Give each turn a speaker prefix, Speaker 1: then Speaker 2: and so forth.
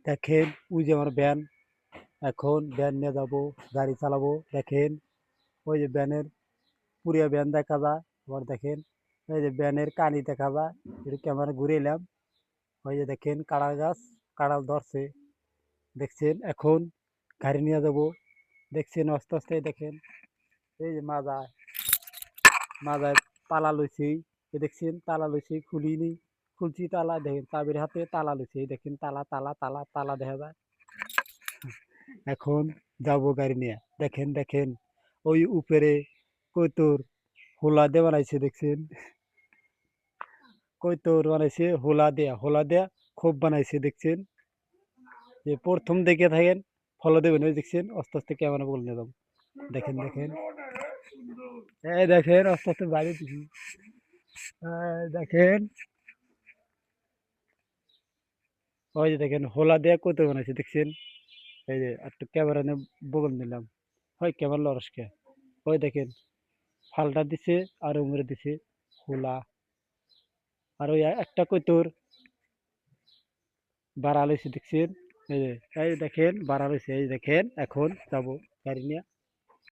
Speaker 1: দেখেন ওই যে আমার ভ্যান, এখন ভ্যান নিয়ে যাবো, গাড়ি চালাবো। দেখেন ওই যে ভ্যানের পুরিয়া ভ্যান দেখা যায়। আবার দেখেন এই যে ভ্যানের কানি দেখা যায়। একটু ক্যামেরা ঘুরে এলাম। ওই যে দেখেন কাড়াল গাছ, কাড়াল ধরছে। দেখছেন এখন গাড়ি নিয়ে যাবো। দেখছেন আস্তে আস্তে দেখেন এই যে মাজায় মাজায় তালা লইছি। দেখছেন তালা লইছি, খুলিনি, খুলছি তালা, দেখেন চাবির হাতে তালা লইছি। দেখেন তালা তালা তালা তালা দেখা যায়। এখন যাবো গাড়ি নিয়ে। দেখেন দেখেন ওই উপরে কইতর হোলা দিয়ে বানাইছে। দেখছেন কইতর বানাইছে হোলা দেয়া খুব বানাইছে। দেখছেন যে প্রথম দেখে থাকেন, ফলো দেবেন। ওই দেখছেন আস্তে আস্তে ক্যামেরা বলে নিয়ে যাবো। দেখেন দেখেন এই দেখেন আস্তে আস্তে বাড়ি দিছি। দেখেন ওই যে দেখেন হোলা দেয়া কইতর বানাইছে। দেখছেন এই যে একটু ক্যামেরা নিয়ে বগল নিলাম। হয় ক্যামেরা লরসকে ওই দেখেন ফালটা দিছে আর উমরে দিছে হোলা। আর ওই একটা কইতর বাড়া লইছে। দেখছেন এই যে দেখেন বাড়া লইছে। এই দেখেন এখন যাবো গাড়ি নিয়ে।